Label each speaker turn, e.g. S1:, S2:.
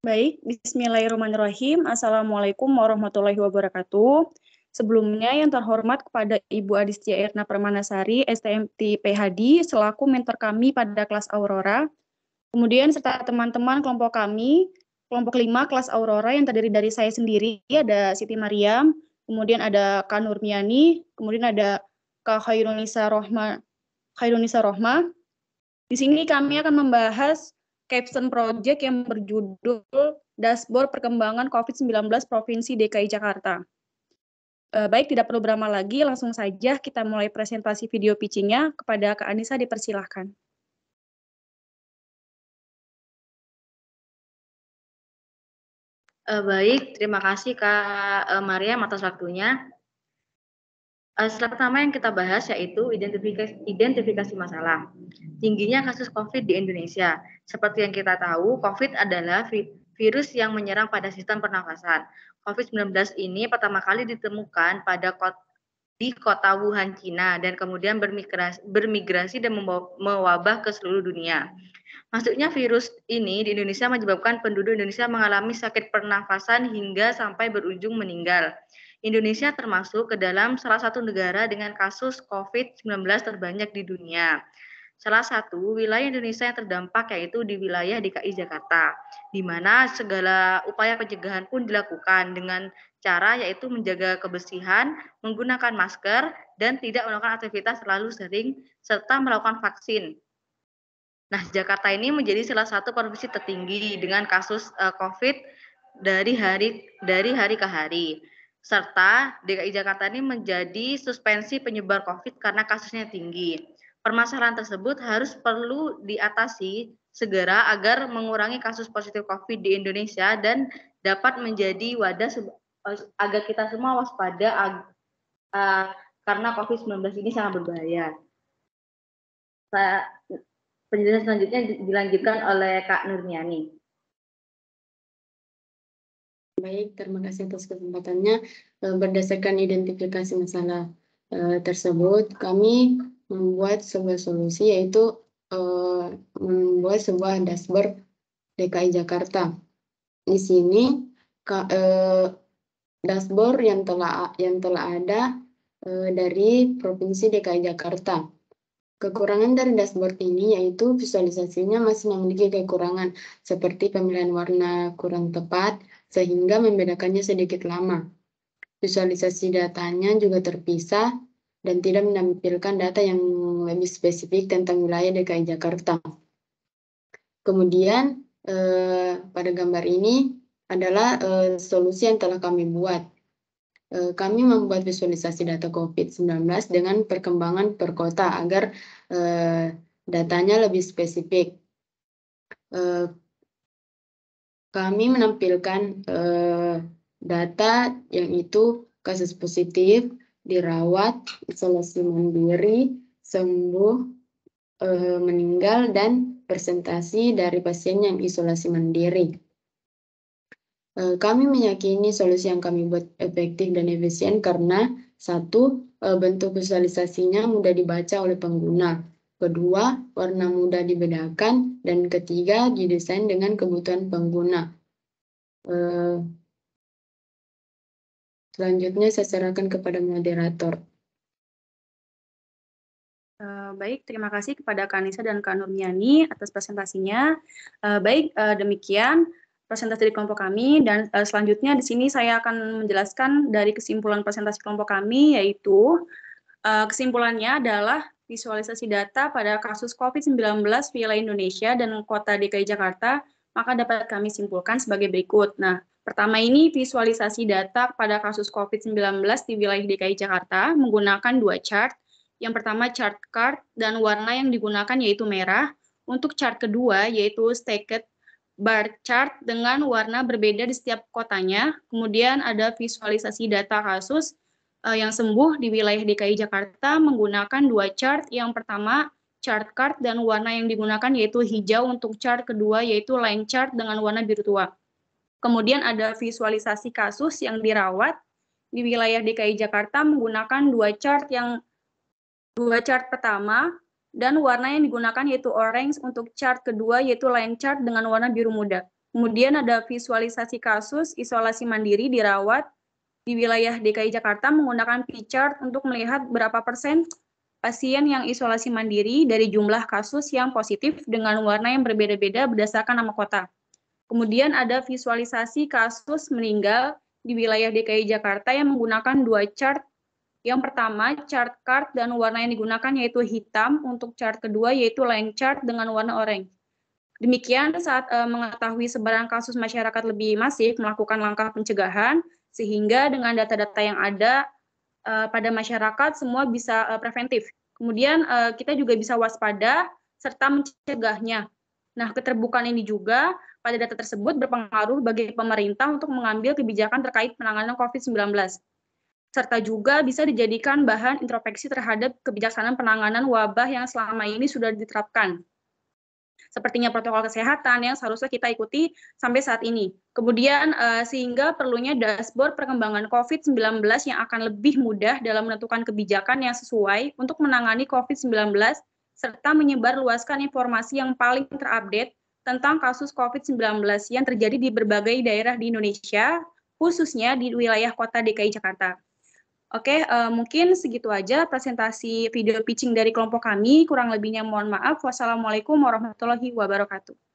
S1: Baik, bismillahirrahmanirrahim. Assalamualaikum warahmatullahi wabarakatuh. Sebelumnya yang terhormat kepada Ibu Adistia Erna Permanasari, STMT PhD, selaku mentor kami pada kelas Aurora. Kemudian serta teman-teman kelompok kami, kelompok 5 kelas Aurora yang terdiri dari saya sendiri, ada Siti Mariam, kemudian ada Kak Nurmiani, kemudian ada Kak Khairunisa Rohma. Di sini kami akan membahas capstone project yang berjudul Dashboard Perkembangan COVID-19 Provinsi DKI Jakarta. Baik, tidak perlu berlama lagi, langsung saja kita mulai presentasi video pitching-nya. Kepada Kak Anissa dipersilahkan.
S2: Baik, terima kasih Kak Mariam atas waktunya. Slide pertama yang kita bahas yaitu identifikasi masalah. Tingginya kasus COVID di Indonesia. Seperti yang kita tahu, COVID adalah virus yang menyerang pada sistem pernafasan. COVID-19 ini pertama kali ditemukan di kota Wuhan, Cina, dan kemudian bermigrasi dan mewabah ke seluruh dunia. Masuknya virus ini di Indonesia menyebabkan penduduk Indonesia mengalami sakit pernafasan hingga sampai berujung meninggal. Indonesia termasuk ke dalam salah satu negara dengan kasus COVID-19 terbanyak di dunia. Salah satu wilayah Indonesia yang terdampak yaitu di wilayah DKI Jakarta, di mana segala upaya pencegahan pun dilakukan dengan cara yaitu menjaga kebersihan, menggunakan masker, dan tidak melakukan aktivitas terlalu sering, serta melakukan vaksin. Nah, Jakarta ini menjadi salah satu provinsi tertinggi dengan kasus COVID dari hari ke hari. Serta DKI Jakarta ini menjadi suspensi penyebar COVID karena kasusnya tinggi. Permasalahan tersebut perlu diatasi segera agar mengurangi kasus positif COVID di Indonesia dan dapat menjadi wadah agar kita semua waspada karena COVID-19 ini sangat berbahaya. Penjelasan selanjutnya dilanjutkan oleh Kak Nurmiani.
S3: Baik, terima kasih atas kesempatannya. Berdasarkan identifikasi masalah tersebut, kami membuat sebuah solusi, yaitu membuat sebuah dashboard DKI Jakarta. Di sini dashboard yang telah ada dari Provinsi DKI Jakarta. Kekurangan dari dashboard ini yaitu visualisasinya masih memiliki kekurangan seperti pemilihan warna kurang tepat sehingga membedakannya sedikit lama. Visualisasi datanya juga terpisah dan tidak menampilkan data yang lebih spesifik tentang wilayah DKI Jakarta. Kemudian pada gambar ini adalah solusi yang telah kami buat. Kami membuat visualisasi data COVID-19 dengan perkembangan per kota agar datanya lebih spesifik. Kami menampilkan data yang itu kasus positif, dirawat, isolasi mandiri, sembuh, meninggal, dan presentasi dari pasien yang isolasi mandiri. Kami meyakini solusi yang kami buat efektif dan efisien karena satu, bentuk visualisasinya mudah dibaca oleh pengguna. Kedua, warna mudah dibedakan. Dan ketiga, didesain dengan kebutuhan pengguna. Selanjutnya saya serahkan kepada moderator.
S1: Baik, terima kasih kepada Kak Anissa dan Kak Nurmiani atas presentasinya. Baik, demikian presentasi dari kelompok kami, dan selanjutnya di sini saya akan menjelaskan dari kesimpulan presentasi kelompok kami, yaitu kesimpulannya adalah visualisasi data pada kasus COVID-19 wilayah Indonesia dan kota DKI Jakarta, maka dapat kami simpulkan sebagai berikut. Nah, pertama ini visualisasi data pada kasus COVID-19 di wilayah DKI Jakarta menggunakan dua chart. Yang pertama chart card dan warna yang digunakan yaitu merah. Untuk chart kedua yaitu stacked bar chart dengan warna berbeda di setiap kotanya. Kemudian ada visualisasi data kasus yang sembuh di wilayah DKI Jakarta menggunakan dua chart. Yang pertama chart card dan warna yang digunakan yaitu hijau. Untuk chart kedua yaitu line chart dengan warna biru tua. Kemudian ada visualisasi kasus yang dirawat di wilayah DKI Jakarta menggunakan dua chart pertama dan warna yang digunakan yaitu orange. Untuk chart kedua yaitu line chart dengan warna biru muda. Kemudian ada visualisasi kasus isolasi mandiri dirawat di wilayah DKI Jakarta menggunakan P-chart untuk melihat berapa persen pasien yang isolasi mandiri dari jumlah kasus yang positif dengan warna yang berbeda-beda berdasarkan nama kota. Kemudian ada visualisasi kasus meninggal di wilayah DKI Jakarta yang menggunakan dua chart. Yang pertama, chart card dan warna yang digunakan yaitu hitam. Untuk chart kedua yaitu line chart dengan warna oranye. Demikian saat mengetahui sebaran kasus masyarakat lebih masif melakukan langkah pencegahan, sehingga dengan data-data yang ada pada masyarakat semua bisa preventif. Kemudian kita juga bisa waspada serta mencegahnya. Nah, keterbukaan ini juga pada data tersebut berpengaruh bagi pemerintah untuk mengambil kebijakan terkait penanganan COVID-19. Serta juga bisa dijadikan bahan introspeksi terhadap kebijaksanaan penanganan wabah yang selama ini sudah diterapkan. Sepertinya protokol kesehatan yang seharusnya kita ikuti sampai saat ini. Kemudian sehingga perlunya dashboard perkembangan COVID-19 yang akan lebih mudah dalam menentukan kebijakan yang sesuai untuk menangani COVID-19 serta menyebarluaskan informasi yang paling terupdate tentang kasus COVID-19 yang terjadi di berbagai daerah di Indonesia, khususnya di wilayah kota DKI Jakarta. Oke, mungkin segitu aja presentasi video pitching dari kelompok kami. Kurang lebihnya mohon maaf. Wassalamualaikum warahmatullahi wabarakatuh.